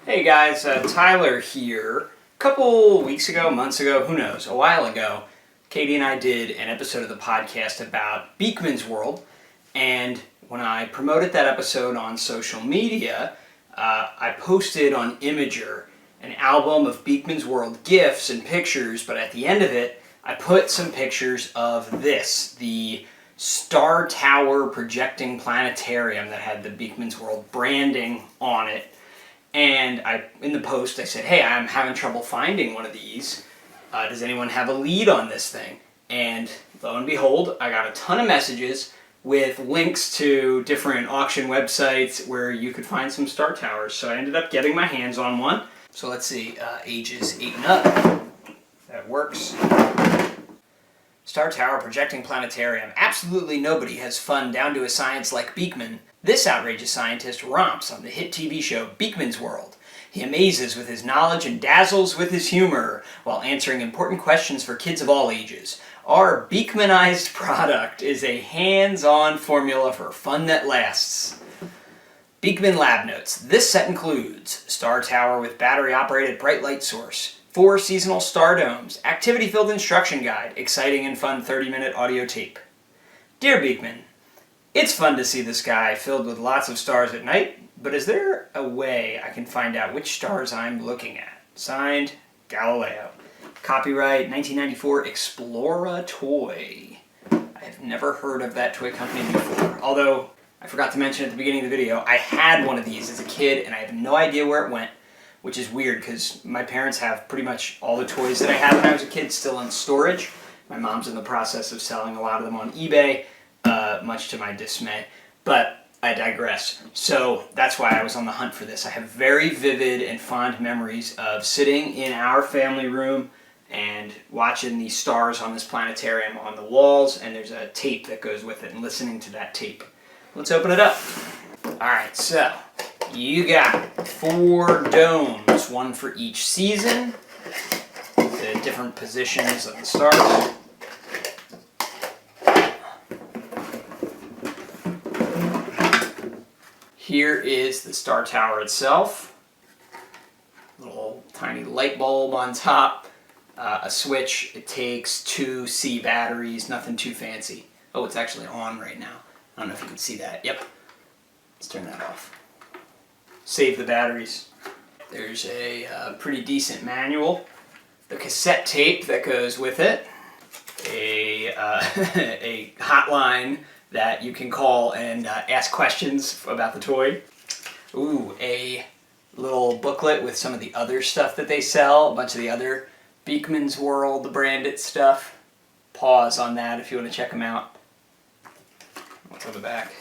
Hey guys, Tyler here. A couple weeks ago, months ago, who knows, a while ago, Katie and I did an episode of the podcast about Beakman's World, and when I promoted that episode on social media, I posted on Imager an album of Beakman's World GIFs and pictures, but at the end of it, I put some pictures of this, the StarTower projecting planetarium that had the Beakman's World branding on it. And in the post, I said, hey, I'm having trouble finding one of these. Does anyone have a lead on this thing? And lo and behold, I got a ton of messages with links to different auction websites where you could find some StarTowers. So I ended up getting my hands on one. So let's see, ages 8 and up. That works. StarTower projecting planetarium. Absolutely nobody has fun down to a science like Beakman. This outrageous scientist romps on the hit TV show Beakman's World. He amazes with his knowledge and dazzles with his humor while answering important questions for kids of all ages. Our Beakmanized product is a hands-on formula for fun that lasts. Beakman Lab Notes. This set includes StarTower with battery-operated bright light source, 4 seasonal star domes, activity-filled instruction guide, exciting and fun 30-minute audio tape. Dear Beakman, it's fun to see the sky filled with lots of stars at night, but is there a way I can find out which stars I'm looking at? Signed, Galileo. Copyright 1994 Explora Toy. I have never heard of that toy company before, although I forgot to mention at the beginning of the video, I had one of these as a kid and I have no idea where it went, which is weird because my parents have pretty much all the toys that I had when I was a kid still in storage. My mom's in the process of selling a lot of them on eBay. Much to my dismay, but I digress. So that's why I was on the hunt for this. I have very vivid and fond memories of sitting in our family room and watching the stars on this planetarium on the walls, and there's a tape that goes with it, and listening to that tape. Let's open it up. Alright, so you got 4 domes, one for each season, the different positions of the stars. Here is the StarTower itself. Little tiny light bulb on top. A switch. It takes 2 C batteries. Nothing too fancy. Oh, it's actually on right now. I don't know if you can see that. Yep. Let's turn that off. Save the batteries. There's a pretty decent manual. The cassette tape that goes with it. A hotline that you can call and ask questions about the toy. Ooh, a little booklet with some of the other stuff that they sell, a bunch of the other Beakman's World branded stuff. Pause on that if you want to check them out. What's on the back?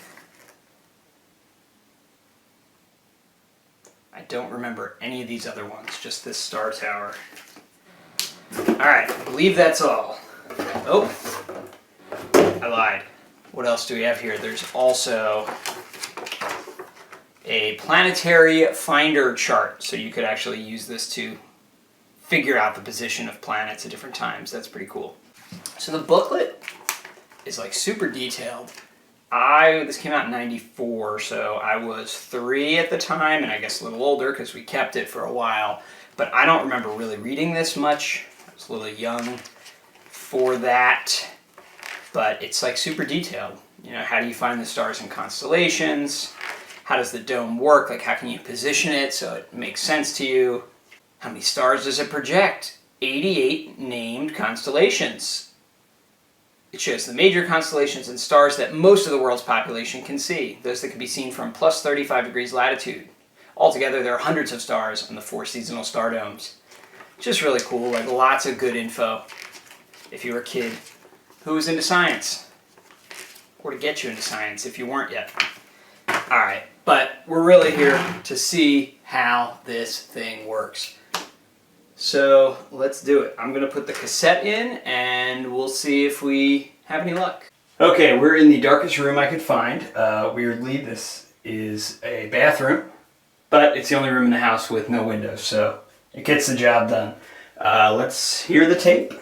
I don't remember any of these other ones, just this StarTower. Alright, I believe that's all. Oh, I lied. What else do we have here? There's also a planetary finder chart, so you could actually use this to figure out the position of planets at different times. That's pretty cool. So the booklet is like super detailed. This came out in '94, so I was 3 at the time, and I guess a little older because we kept it for a while. But I don't remember really reading this much. I was a little young for that. But it's like super detailed. You know, how do you find the stars and constellations? How does the dome work? Like, how can you position it so it makes sense to you? How many stars does it project? 88 named constellations. It shows the major constellations and stars that most of the world's population can see. Those that can be seen from plus 35 degrees latitude. Altogether, there are hundreds of stars on the 4 seasonal star domes. Just really cool, like lots of good info if you were a kid who was into science, or to get you into science if you weren't yet. Alright, but we're really here to see how this thing works. So let's do it. I'm going to put the cassette in and we'll see if we have any luck. Okay, we're in the darkest room I could find. Weirdly, this is a bathroom, but it's the only room in the house with no windows, so it gets the job done. Let's hear the tape.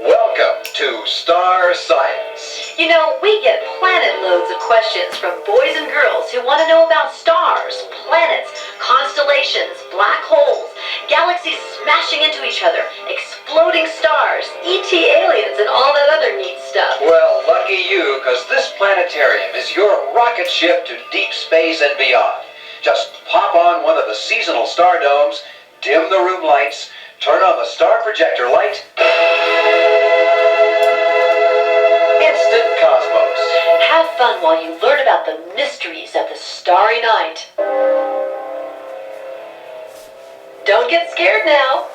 Welcome to Star Science. You know, we get planet loads of questions from boys and girls who want to know about stars, planets, constellations, black holes, galaxies smashing into each other, exploding stars, ET aliens, and all that other neat stuff. Well, lucky you, because this planetarium is your rocket ship to deep space and beyond. Just pop on one of the seasonal star domes, dim the room lights, turn on the star projector light. Instant cosmos. Have fun while you learn about the mysteries of the starry night. Don't get scared now.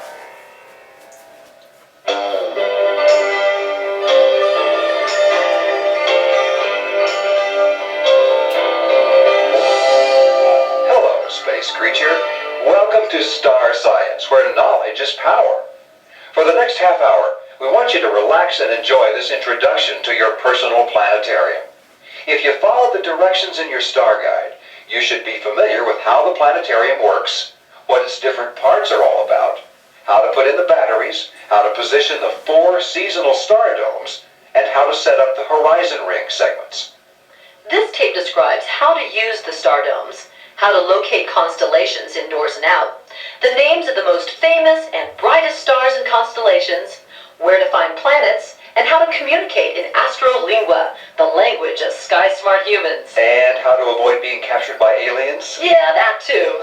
Hello, space creature. Welcome to Star Science, where knowledge is power. For the next half hour, we want you to relax and enjoy this introduction to your personal planetarium. If you follow the directions in your star guide, you should be familiar with how the planetarium works, what its different parts are all about, how to put in the batteries, how to position the 4 seasonal star domes, and how to set up the horizon ring segments. This tape describes how to use the star domes, how to locate constellations indoors and out, the names of the most famous and brightest stars and constellations, where to find planets, and how to communicate in astrolingua, the language of sky-smart humans. And how to avoid being captured by aliens. Yeah, that too.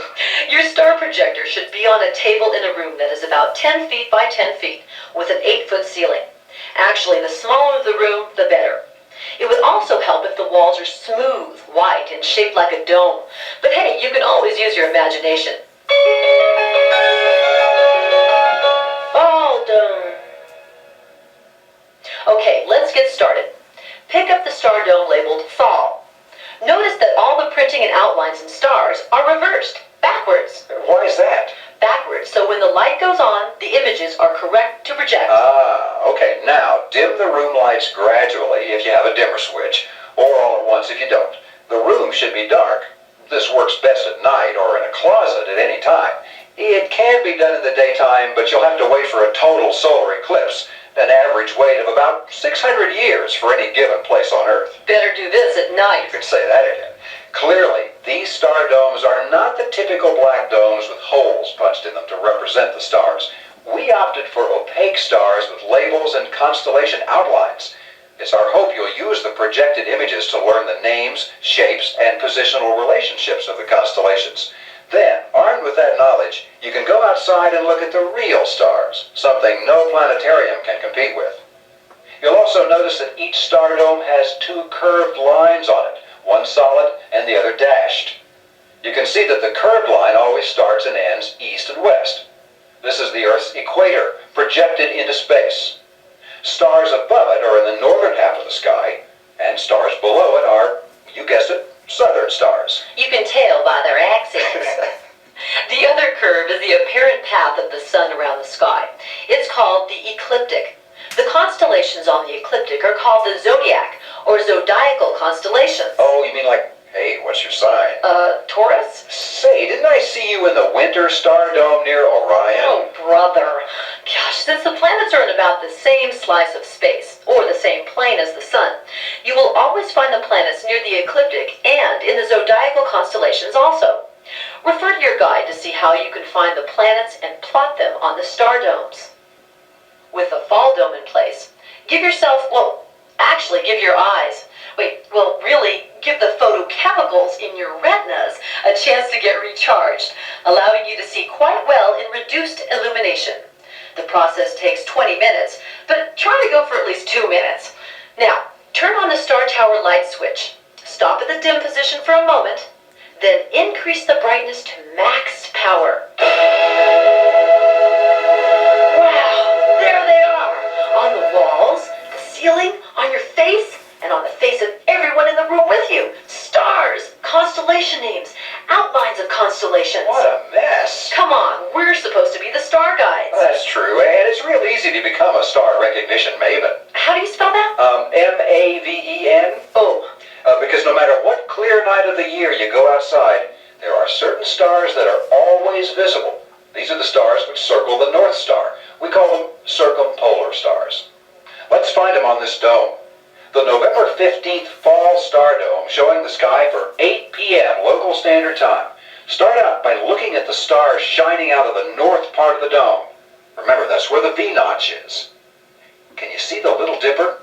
Your star projector should be on a table in a room that is about 10 feet by 10 feet, with an 8-foot ceiling. Actually, the smaller the room, the better. It would also help if the walls are smooth, white, and shaped like a dome. But hey, you can always use your imagination. Fall dome. Okay, let's get started. Pick up the star dome labeled Fall. Notice that all the printing and outlines in stars are reversed, backwards. Why is that? Backwards, so when the light goes on, the images are correct to project. Okay, now dim the room lights gradually if you have a dimmer switch, or all at once if you don't. The room should be dark. This works best at night or in a closet at any time. It can be done in the daytime, but you'll have to wait for a total solar eclipse, an average wait of about 600 years for any given place on Earth. Better do this at night. You can say that again. Clearly, these star domes are not the typical black domes with holes punched in them to represent the stars. We opted for opaque stars with labels and constellation outlines. It's our hope you'll use the projected images to learn the names, shapes, and positional relationships of the constellations. Then, armed with that knowledge, you can go outside and look at the real stars, something no planetarium can compete with. You'll also notice that each star dome has 2 curved lines on it, one solid and the other dashed. You can see that the curved line always starts and ends east and west. This is the Earth's equator, projected into space. Stars above it are in the northern half of the sky, and stars below it are, you guessed it, southern stars. You can tell by their accents. The other curve is the apparent path of the sun around the sky. It's called the ecliptic. The constellations on the ecliptic are called the zodiac, or zodiacal constellations. Oh, you mean like, hey, what's your sign? Taurus? Say, didn't I see you in the winter star dome near Orion? Oh, brother. Gosh, since the planets are in about the same slice of space, or the same plane as the sun, you will always find the planets near the ecliptic and in the zodiacal constellations also. Refer to your guide to see how you can find the planets and plot them on the star domes. With the fall dome in place, give yourself, actually give your eyes, really give the photochemicals in your retinas a chance to get recharged, allowing you to see quite well in reduced illumination. The process takes 20 minutes, but try to go for at least 2 minutes. Now, turn on the StarTower light switch. Stop at the dim position for a moment, then increase the brightness to max power. Wow, there they are! On the walls, the ceiling, on your face, and on the face of everyone in the room with you. Stars, constellation names, outlines of constellations. What a mess. Come on, we're supposed to be the star guides. That's true, and it's real easy to become a star recognition maven. How do you spell that? M-A-V-E-N. Oh. Because no matter what clear night of the year you go outside, there are certain stars that are always visible. These are the stars which circle the North Star. We call them circumpolar stars. Let's find them on this dome. The November 15th Fall Star Dome, showing the sky for 8 p.m. local standard time. Start out by looking at the stars shining out of the north part of the dome. Remember, that's where the V-notch is. Can you see the Little Dipper?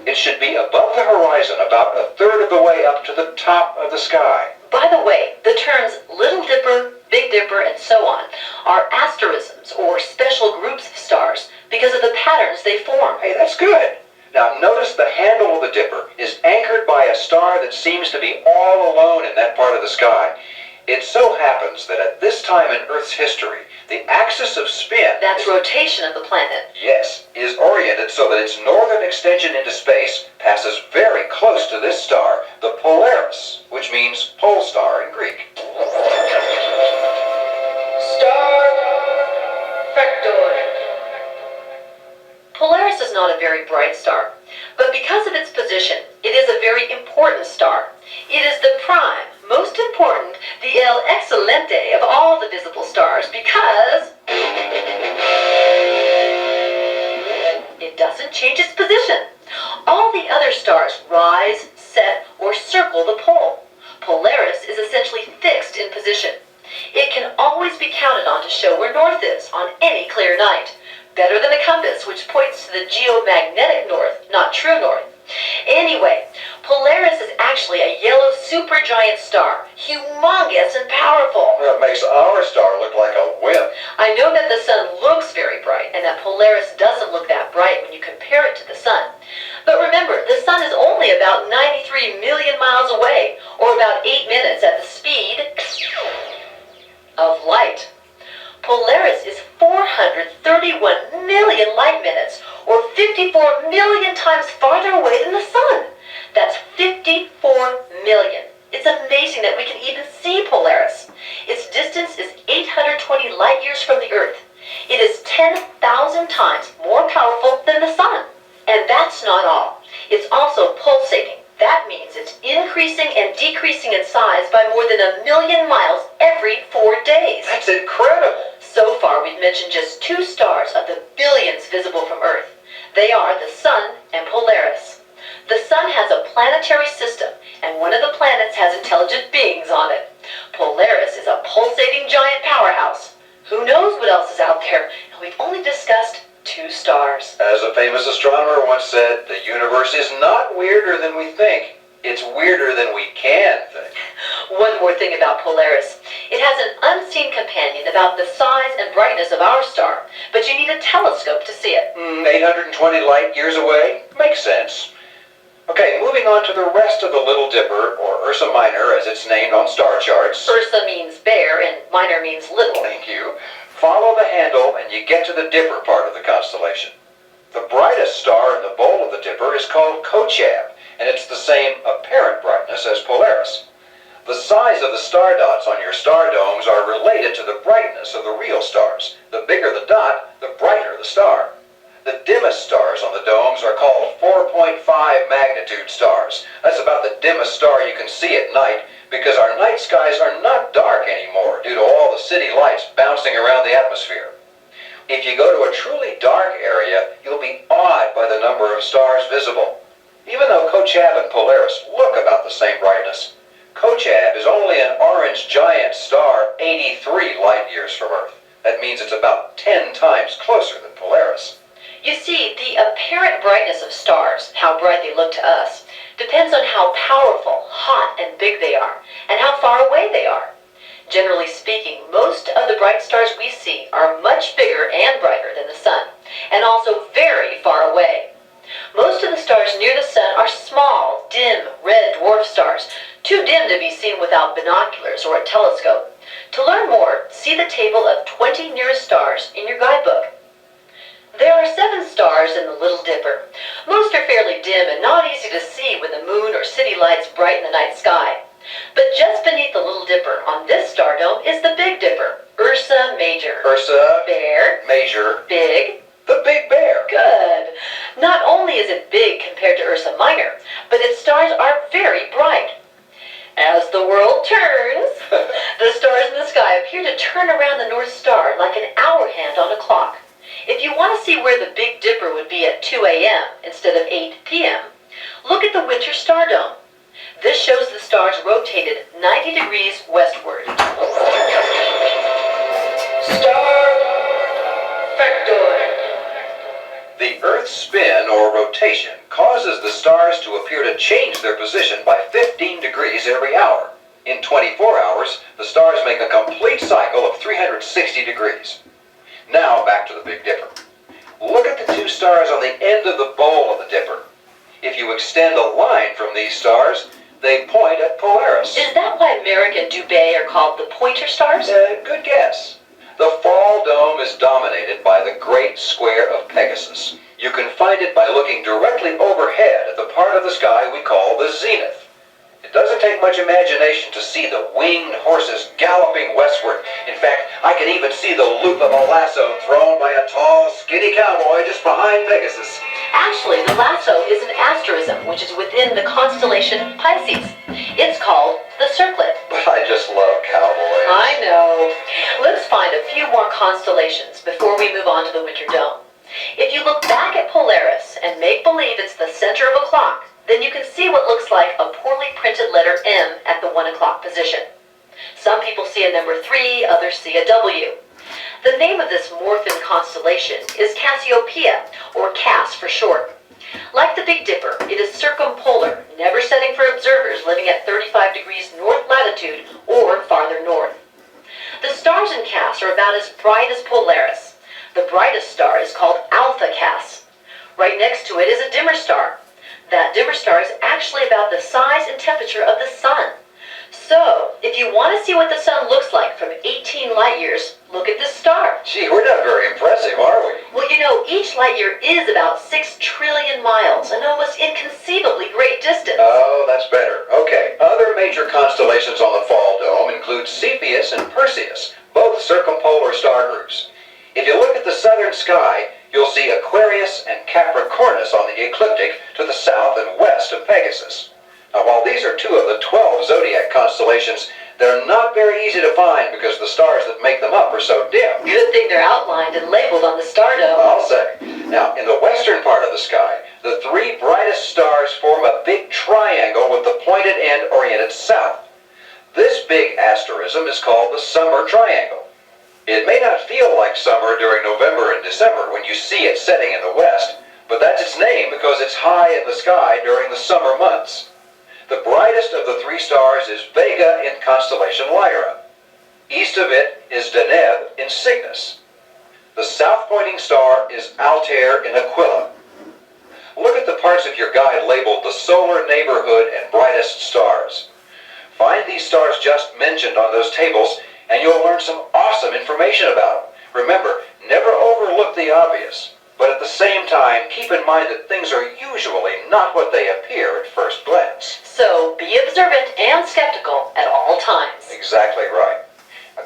It should be above the horizon, about a third of the way up to the top of the sky. By the way, the terms Little Dipper, Big Dipper, and so on are asterisms, or special groups of stars, because of the patterns they form. Hey, that's good. Now notice the handle of the Dipper is anchored by a star that seems to be all alone in that part of the sky. It so happens that at this time in Earth's history, the axis of spin... That's rotation of the planet. Yes, is oriented so that its northern extension into space passes very close to this star, the Polaris, which means pole star in Greek. Star Factor. Polaris is not a very bright star, but because of its position, it is a very important star. It is the prime, most important, the El Excelente of all the visible stars because it doesn't change its position. All the other stars rise, set, or circle the pole. Polaris is essentially fixed in position. It can always be counted on to show where north is on any clear night. Better than a compass, which points to the geomagnetic north, not true north. Anyway, Polaris is actually a yellow supergiant star, humongous and powerful. That makes our star look like a wimp. I know that the sun looks very bright and that Polaris doesn't look that bright when you compare it to the sun. But remember, the sun is only about 93 million miles away, or about 8 minutes at the speed of light. Polaris is 431 million light minutes, or 54 million times farther away than the sun. That's 54 million. It's amazing that we can even see Polaris. Its distance is 820 light years from the Earth. It is 10,000 times more powerful than the sun. And that's not all. It's also pulsating. That means it's increasing and decreasing in size by more than 1 million miles every 4 days. That's incredible. So far, we've mentioned just 2 stars of the billions visible from Earth. They are the Sun and Polaris. The Sun has a planetary system, and one of the planets has intelligent beings on it. Polaris is a pulsating giant powerhouse. Who knows what else is out there, and we've only discussed 2 stars. As a famous astronomer once said, the universe is not weirder than we think. It's weirder than we can think. One more thing about Polaris. It has an unseen companion about the size and brightness of our star, but you need a telescope to see it. 820 light years away? Makes sense. Okay, moving on to the rest of the Little Dipper, or Ursa Minor as it's named on star charts. Ursa means bear and minor means little. Thank you. Follow the handle and you get to the Dipper part of the constellation. The brightest star in the bowl of the Dipper is called Kochab, and it's the same apparent brightness as Polaris. The size of the star dots on your star domes are related to the brightness of the real stars. The bigger the dot, the brighter the star. The dimmest stars on the domes are called 4.5 magnitude stars. That's about the dimmest star you can see at night, because our night skies are not dark anymore due to all the city lights bouncing around the atmosphere. If you go to a truly dark area, you'll be awed by the number of stars visible. Even though Kochab and Polaris look about the same brightness, Kochab is only an orange giant star 83 light years from Earth. That means it's about 10 times closer than Polaris. You see, the apparent brightness of stars, how bright they look to us, depends on how powerful, hot, and big they are, and how far away they are. Generally speaking, most of the bright stars we see are much bigger and brighter than the sun, and also very far away. Most of the stars near the sun are small, dim, red dwarf stars, too dim to be seen without binoculars or a telescope. To learn more, see the table of 20 nearest stars in your guidebook. There are 7 stars in the Little Dipper. Most are fairly dim and not easy to see when the moon or city lights brighten the night sky. But just beneath the Little Dipper on this star dome is the Big Dipper, Ursa Major. Ursa Bear. Major. Big. The Big Bear. Good. Not only is it big compared to Ursa Minor, but its stars are very bright. As the world turns, the stars in the sky appear to turn around the North Star like an hour hand on a clock. If you want to see where the Big Dipper would be at 2 a.m. instead of 8 p.m., look at the winter star dome. This shows the stars rotated 90 degrees westward. Star factoid. The Earth's spin or rotation causes the stars to appear to change their position by 15 degrees every hour. In 24 hours, the stars make a complete cycle of 360 degrees. Now back to the Big Dipper. Look at the two stars on the end of the bowl of the Dipper. If you extend a line from these stars, they point at Polaris. Is that why Merrick and Dubé are called the pointer stars? Good guess. The fall dome is dominated by the Great Square of Pegasus. You can find it by looking directly overhead at the part of the sky we call the zenith. It doesn't take much imagination to see the winged horses galloping westward. In fact, I can even see the loop of a lasso thrown by a tall, skinny cowboy just behind Pegasus. Actually, the lasso is an asterism, which is within the constellation Pisces. It's called the circlet. But I just love cowboys. I know. Let's find a few more constellations before we move on to the winter dome. If you look back at Polaris and make believe it's the center of a clock, then you can see what looks like a poorly printed letter M at the 1 o'clock position. Some people see a number 3, others see a W. The name of this Morphin constellation is Cassiopeia, or Cass for short. Like the Big Dipper, it is circumpolar, never setting for observers living at 35 degrees north latitude or farther north. The stars in Cass are about as bright as Polaris. The brightest star is called Alpha Cass. Right next to it is a dimmer star. That dimmer star is actually about the size and temperature of the sun. So, if you want to see what the sun looks like from 18 light years, look at this star. Gee, we're not very impressive, are we? Well, you know, each light year is about 6 trillion miles, an almost inconceivably great distance. Oh, that's better. Okay, other major constellations on the fall dome include Cepheus and Perseus, both circumpolar star groups. If you look at the southern sky, you'll see Aquarius and Capricornus on the ecliptic to the south and west of Pegasus. Now, while these are two of the 12 zodiac constellations, they're not very easy to find because the stars that make them up are so dim. Good thing they're outlined and labeled on the star dome. I'll say. Now, in the western part of the sky, the three brightest stars form a big triangle with the pointed end oriented south. This big asterism is called the summer triangle. It may not feel like summer during November and December when you see it setting in the west, but that's its name because it's high in the sky during the summer months. The brightest of the three stars is Vega in constellation Lyra. East of it is Deneb in Cygnus. The south-pointing star is Altair in Aquila. Look at the parts of your guide labeled the solar neighborhood and brightest stars. Find these stars just mentioned on those tables, and you'll learn some awesome information about them. Remember, never overlook the obvious, but at the same time, keep in mind that things are usually not what they appear at first glance. So, be observant and skeptical at all times. Exactly right.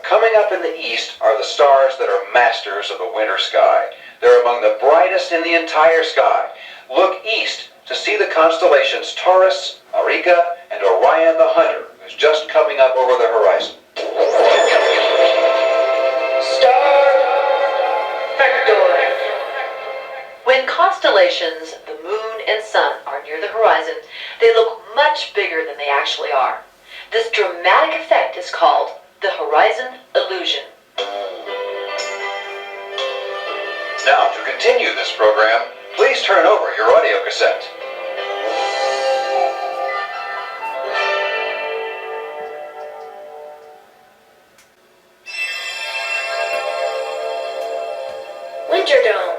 Coming up in the east are the stars that are masters of the winter sky. They're among the brightest in the entire sky. Look east to see the constellations Taurus, Auriga, and Orion the Hunter, who's just coming up over the horizon. Star factoid. When constellations, the moon and sun, are near the horizon, they look much bigger than they actually are. This dramatic effect is called the horizon illusion. Now, to continue this program, please turn over your audio cassette. Winter dome.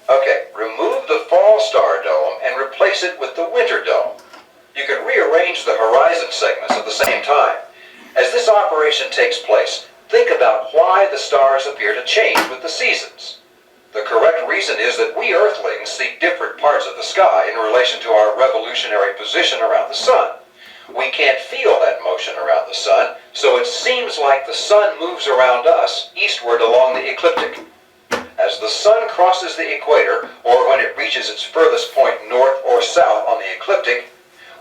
Okay, remove the fall star dome and replace it with the winter dome. You can rearrange the horizon segments at the same time. As this operation takes place, think about why the stars appear to change with the seasons. The correct reason is that we Earthlings see different parts of the sky in relation to our revolutionary position around the sun. We can't feel that motion around the sun, so it seems like the sun moves around us eastward along the ecliptic. As the sun crosses the equator, or when it reaches its furthest point north or south on the ecliptic,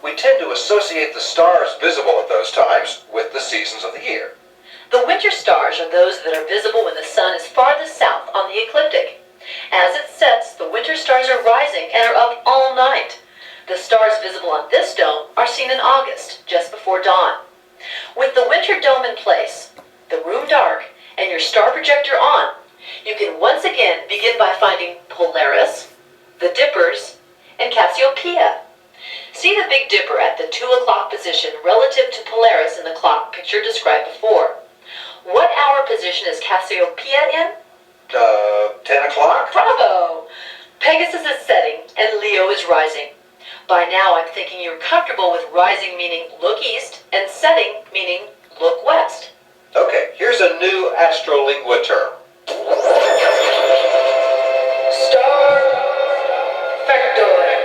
we tend to associate the stars visible at those times with the seasons of the year. The winter stars are those that are visible when the sun is farthest south on the ecliptic. As it sets, the winter stars are rising and are up all night. The stars visible on this dome are seen in August, just before dawn. With the winter dome in place, the room dark, and your star projector on, you can once again begin by finding Polaris, the Dippers, and Cassiopeia. See the Big Dipper at the 2 o'clock position relative to Polaris in the clock picture described before. What hour position is Cassiopeia in? 10 o'clock? Bravo! Pegasus is setting and Leo is rising. By now I'm thinking you're comfortable with rising meaning look east and setting meaning look west. Okay, here's a new astrolingua term. Star factoid.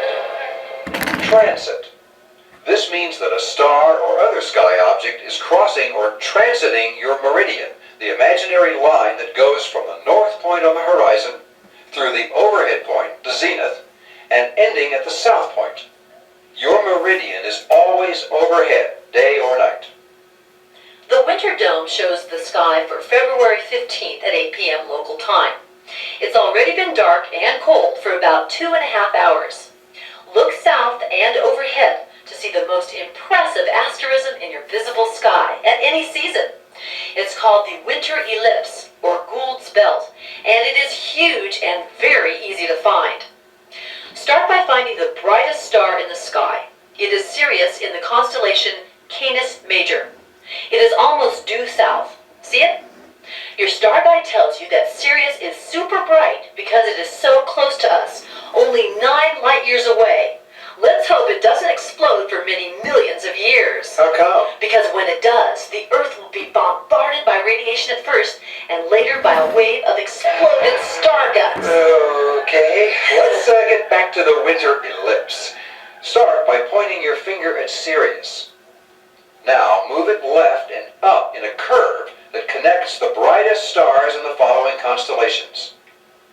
Transit. This means that a star or other sky object is crossing or transiting your meridian, the imaginary line that goes from the north point on the horizon through the overhead point, the zenith, and ending at the south point. Your meridian is always overhead, day or night. The winter dome shows the sky for February 15th at 8 p.m. local time. It's already been dark and cold for about 2.5 hours. Look south and overhead to see the most impressive asterism in your visible sky at any season. It's called the winter ellipse, or Gould's belt, and it is huge and very easy to find. Start by finding the brightest star in the sky. It is Sirius in the constellation Canis Major. It is almost due south. See it? Your star guide tells you that Sirius is super bright because it is so close to us, only 9 light years away. Let's hope it doesn't explode for many millions of years. How come? Because when it does, the Earth will be bombarded by radiation at first, and later by a wave of exploded star guts. Okay, let's get back to the winter ellipse. Start by pointing your finger at Sirius. Now move it left and up in a curve that connects the brightest stars in the following constellations: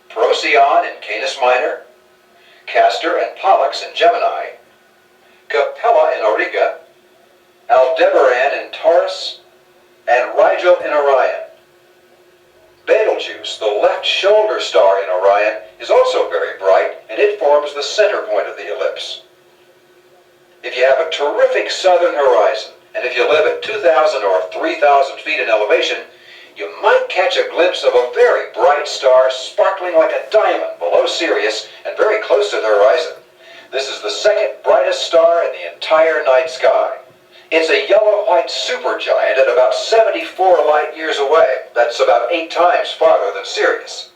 Procyon in Canis Minor, Castor and Pollux in Gemini, Capella in Auriga, Aldebaran in Taurus, and Rigel in Orion. Betelgeuse, the left shoulder star in Orion, is also very bright, and it forms the center point of the ellipse. If you have a terrific southern horizon, and if you live at 2,000 or 3,000 feet in elevation, you might catch a glimpse of a very bright star sparkling like a diamond below Sirius and very close to the horizon. This is the second brightest star in the entire night sky. It's a yellow-white supergiant at about 74 light years away. That's about 8 times farther than Sirius.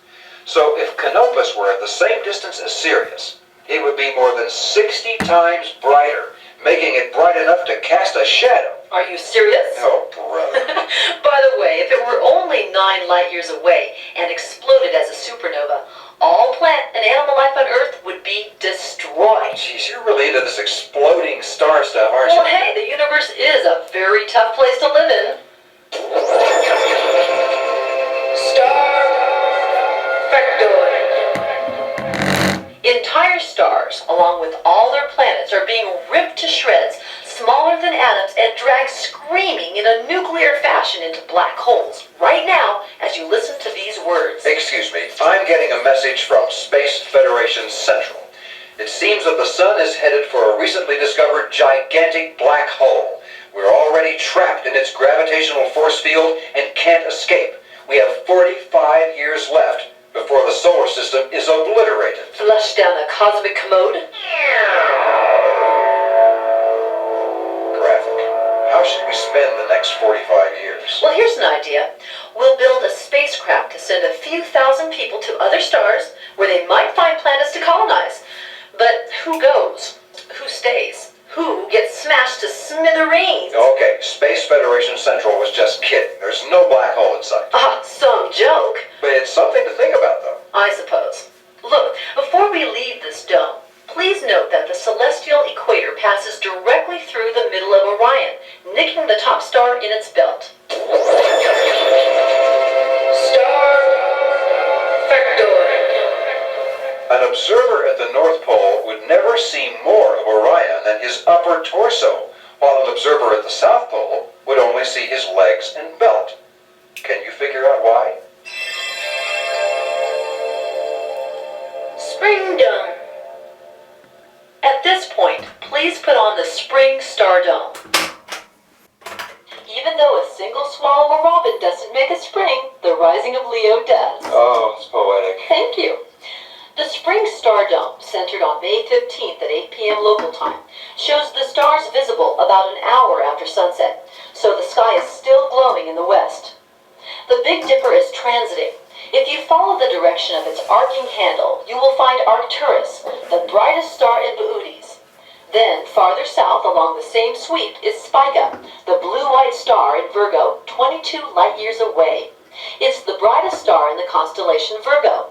So if Canopus were at the same distance as Sirius, it would be more than 60 times brighter, making it bright enough to cast a shadow. Are you serious? Oh, brother. By the way, if it were only 9 light years away and exploded as a supernova, all plant and animal life on Earth would be destroyed. Jeez, you're really into this exploding star stuff, aren't you? Well, hey, the universe is a very tough place to live in. Star factoid. Entire stars, along with all their planets, are being ripped to shreds, smaller than atoms, and dragged screaming in a nuclear fashion into black holes right now as you listen to these words. Excuse me, I'm getting a message from Space Federation Central. It seems that the sun is headed for a recently discovered gigantic black hole. We're already trapped in its gravitational force field and can't escape. We have 45 years left before the solar system is obliterated. Flush down the cosmic commode. Graphic. How should we spend the next 45 years? Well, here's an idea. We'll build a spacecraft to send a few thousand people to other stars where they might find planets to colonize. But who goes? Who stays? Who gets smashed to smithereens? Okay, Space Federation Central was just kidding. There's no black hole in sight. Ah, some joke. But it's something to think about, though. I suppose. Look, before we leave this dome, please note that the celestial equator passes directly through the middle of Orion, nicking the top star in its belt. Star factoid. An observer at the North Pole would never see more of Orion than his upper torso, while an observer at the South Pole would only see his legs and belt. please put on the spring star dome. Even though a single swallow or robin doesn't make a spring, the rising of Leo does. Oh, it's poetic. Thank you. The spring star dome, centered on May 15th at 8 p.m. local time, shows the stars visible about an hour after sunset, so the sky is still glowing in the west. The Big Dipper is transiting. If you follow the direction of its arcing handle, you will find Arcturus, the brightest star in Bootes. Then, farther south along the same sweep is Spica, the blue-white star in Virgo, 22 light-years away. It's the brightest star in the constellation Virgo.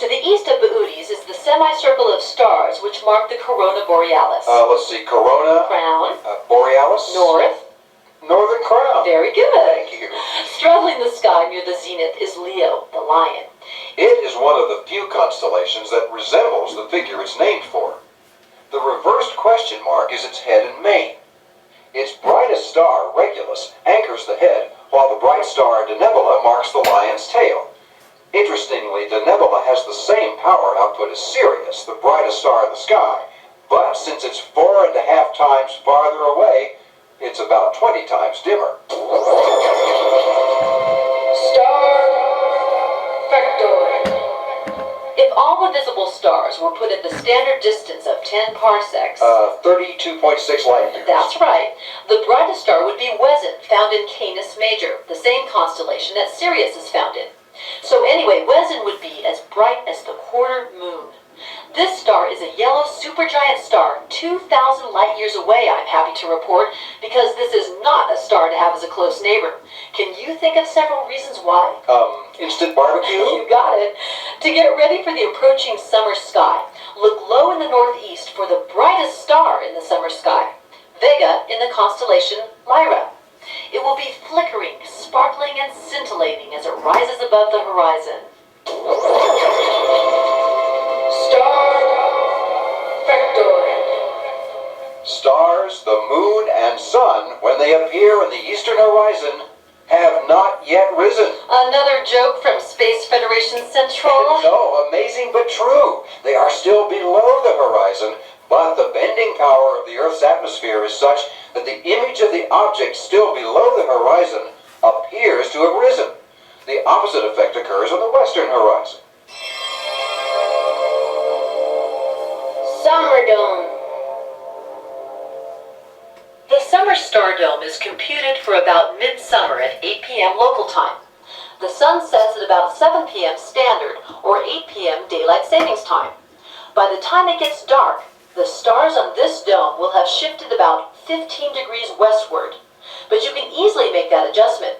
To the east of Bootes is the semicircle of stars which mark the Corona Borealis. Let's see, Corona, Crown, Borealis, North. Northern Crown. Very good. Thank you. Straddling the sky near the zenith is Leo, the lion. It is one of the few constellations that resembles the figure it's named for. The reversed question mark is its head and mane. Its brightest star, Regulus, anchors the head, while the bright star Denebola marks the lion's tail. Interestingly, Denebola has the same power output as Sirius, the brightest star in the sky, but since it's 4.5 times farther away, it's about 20 times dimmer. Star Factor. If all the visible stars were put at the standard distance of 10 parsecs, 32.6 light years. that's right, the brightest star would be Vezin, found in Canis Major, the same constellation that Sirius is found in. So anyway, Vezin would be as bright as the quarter moon. This star is a yellow supergiant star, 2,000 light-years away, I'm happy to report, because this is not a star to have as a close neighbor. Can you think of several reasons why? Instant barbecue? You got it. To get ready for the approaching summer sky, look low in the northeast for the brightest star in the summer sky, Vega in the constellation Lyra. It will be flickering, sparkling, and scintillating as it rises above the horizon. Star Factor. Stars, the moon, and sun, when they appear in the eastern horizon, have not yet risen. Another joke from Space Federation Central? No, amazing but true. They are still below the horizon, but the bending power of the Earth's atmosphere is such that the image of the object still below the horizon appears to have risen. The opposite effect occurs on the western horizon. Summer Dome. The summer star dome is computed for about midsummer at 8 p.m. local time. The sun sets at about 7 p.m. standard or 8 p.m. daylight savings time. By the time it gets dark, the stars on this dome will have shifted about 15 degrees westward, but you can easily make that adjustment.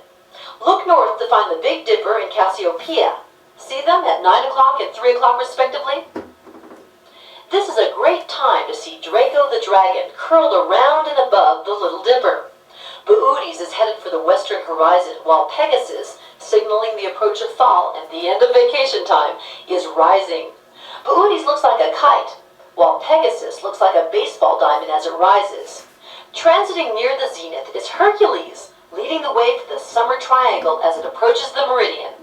Look north to find the Big Dipper and Cassiopeia. See them at 9 o'clock and 3 o'clock respectively? This is a great time to see Draco the Dragon curled around and above the Little Dipper. Bootes is headed for the western horizon, while Pegasus, signaling the approach of fall and the end of vacation time, is rising. Bootes looks like a kite, while Pegasus looks like a baseball diamond as it rises. Transiting near the zenith is Hercules, leading the way for the summer triangle as it approaches the meridian.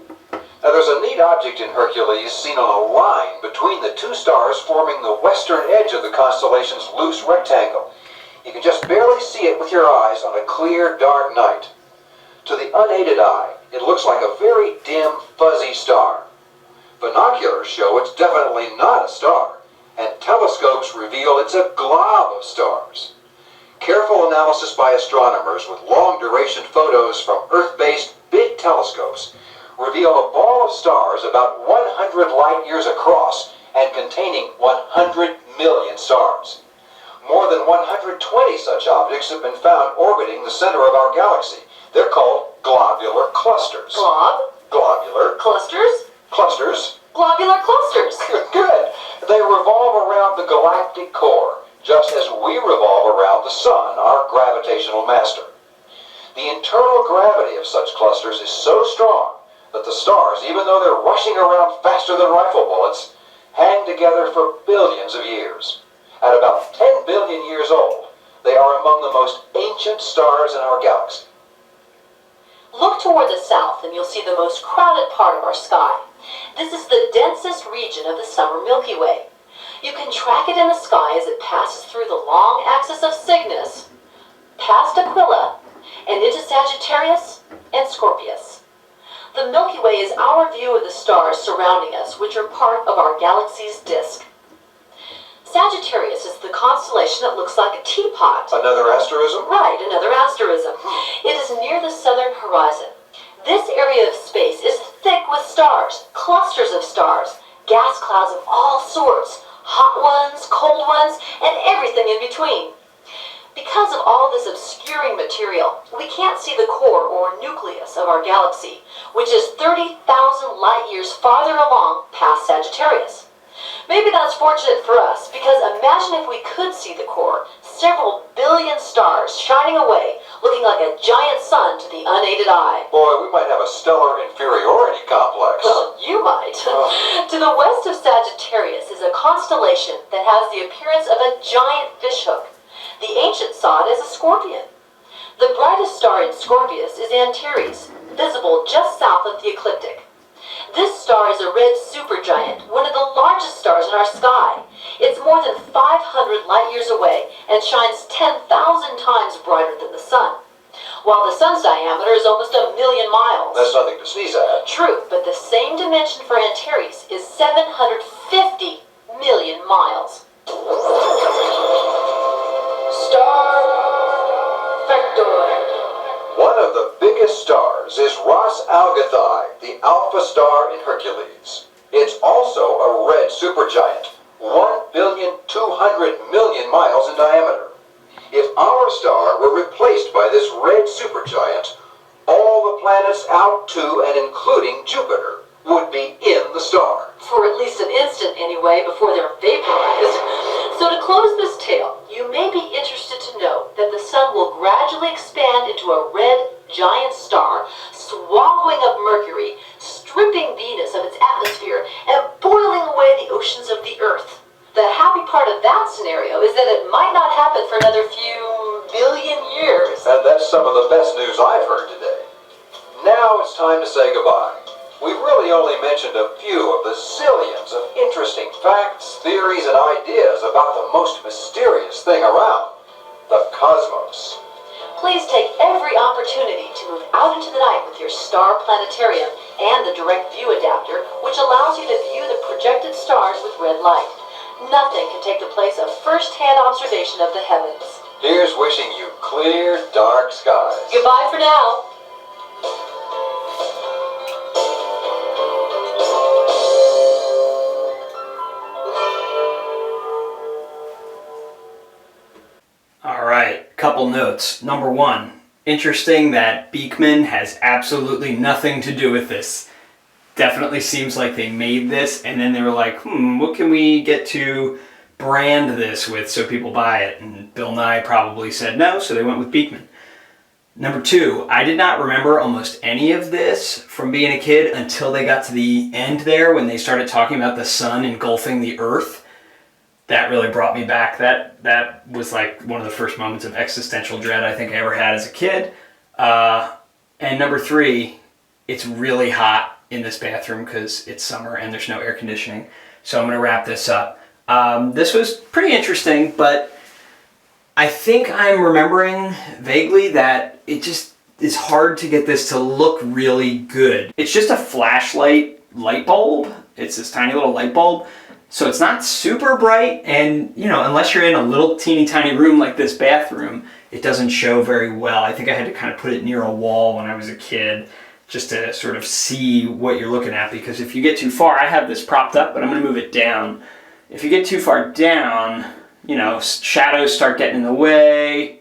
Now there's a neat object in Hercules seen on a line between the two stars forming the western edge of the constellation's loose rectangle. You can just barely see it with your eyes on a clear, dark night. To the unaided eye, it looks like a very dim, fuzzy star. Binoculars show it's definitely not a star, and telescopes reveal it's a glob of stars. Careful analysis by astronomers with long-duration photos from Earth-based big telescopes reveal a ball of stars about 100 light-years across and containing 100 million stars. More than 120 such objects have been found orbiting the center of our galaxy. They're called globular clusters. Globular Clusters? clusters. Globular clusters. Good. They revolve around the galactic core, just as we revolve around the sun, our gravitational master. The internal gravity of such clusters is so strong that the stars, even though they're rushing around faster than rifle bullets, hang together for billions of years. At about 10 billion years old, they are among the most ancient stars in our galaxy. Look toward the south and you'll see the most crowded part of our sky. This is the densest region of the summer Milky Way. You can track it in the sky as it passes through the long axis of Cygnus, past Aquila, and into Sagittarius and Scorpius. The Milky Way is our view of the stars surrounding us, which are part of our galaxy's disk. Sagittarius is the constellation that looks like a teapot. Another asterism? Right, another asterism. It is near the southern horizon. This area of space is thick with stars, clusters of stars, gas clouds of all sorts, hot ones, cold ones, and everything in between. Because of all this obscuring material, we can't see the core or nucleus of our galaxy, which is 30,000 light years farther along past Sagittarius. Maybe that's fortunate for us, because imagine if we could see the core, several billion stars shining away, looking like a giant sun to the unaided eye. Boy, we might have a stellar inferiority complex. Well, you might. To the west of Sagittarius is a constellation that has the appearance of a giant fishhook. The ancients saw it as a scorpion. The brightest star in Scorpius is Antares, visible just south of the ecliptic. This star is a red supergiant, one of the largest stars in our sky. It's more than 500 light years away and shines 10,000 times brighter than the sun, while the sun's diameter is almost 1 million miles. That's nothing to sneeze at. True, but the same dimension for Antares is 750 million miles. Star Factoid. One of the biggest stars is Ras Algethai, the alpha star in Hercules. It's also a red supergiant, 1,200,000,000 miles in diameter. If our star were replaced by this red supergiant, all the planets out to and including Jupiter would be in the star. For at least an instant anyway, before they're vaporized. So to close this tale, you may be interested to know that the sun will gradually expand into a red giant star, swallowing up Mercury, stripping Venus of its atmosphere, and boiling away the oceans of the Earth. The happy part of that scenario is that it might not happen for another few billion years. And that's some of the best news I've heard today. Now it's time to say goodbye. We've really only mentioned a few of the zillions of interesting facts, theories, and ideas about the most mysterious thing around, the cosmos. Please take every opportunity to move out into the night with your star planetarium and the direct view adapter, which allows you to view the projected stars with red light. Nothing can take the place of first-hand observation of the heavens. Here's wishing you clear, dark skies. Goodbye for now. Alright, couple notes. Number one, interesting that Beakman has absolutely nothing to do with this. Definitely seems like they made this and then they were like, what can we get to brand this with so people buy it? And Bill Nye probably said no, so they went with Beakman. Number two, I did not remember almost any of this from being a kid until they got to the end there when they started talking about the sun engulfing the earth. That really brought me back. That was like one of the first moments of existential dread I think I ever had as a kid. And number three, it's really hot in this bathroom because it's summer and there's no air conditioning. So I'm going to wrap this up. This was pretty interesting, but I think I'm remembering vaguely that it just is hard to get this to look really good. It's just a flashlight light bulb. It's this tiny little light bulb. So it's not super bright, and unless you're in a little teeny tiny room like this bathroom, it doesn't show very well. I think I had to kind of put it near a wall when I was a kid just to sort of see what you're looking at, because if you get too far, I have this propped up, but I'm going to move it down. If you get too far down, shadows start getting in the way.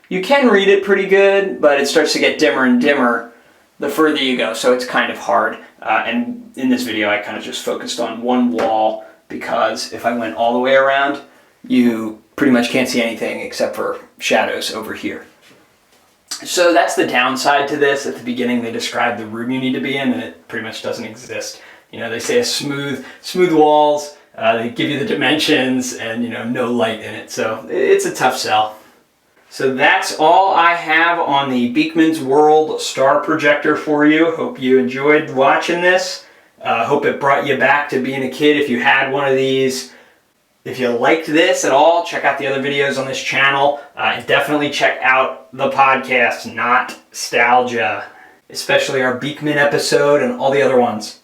You can read it pretty good, but it starts to get dimmer and dimmer the further you go, so it's kind of hard. And in this video, I kind of just focused on one wall, because if I went all the way around, you pretty much can't see anything except for shadows over here. So that's the downside to this. At the beginning, they describe the room you need to be in, and it pretty much doesn't exist. They say a smooth walls, they give you the dimensions, and no light in it. So it's a tough sell. So that's all I have on the Beakman's World Star Projector for you. Hope you enjoyed watching this. Hope it brought you back to being a kid if you had one of these. If you liked this at all, check out the other videos on this channel. And definitely check out the podcast, Not-Stalgia, especially our Beakman episode and all the other ones.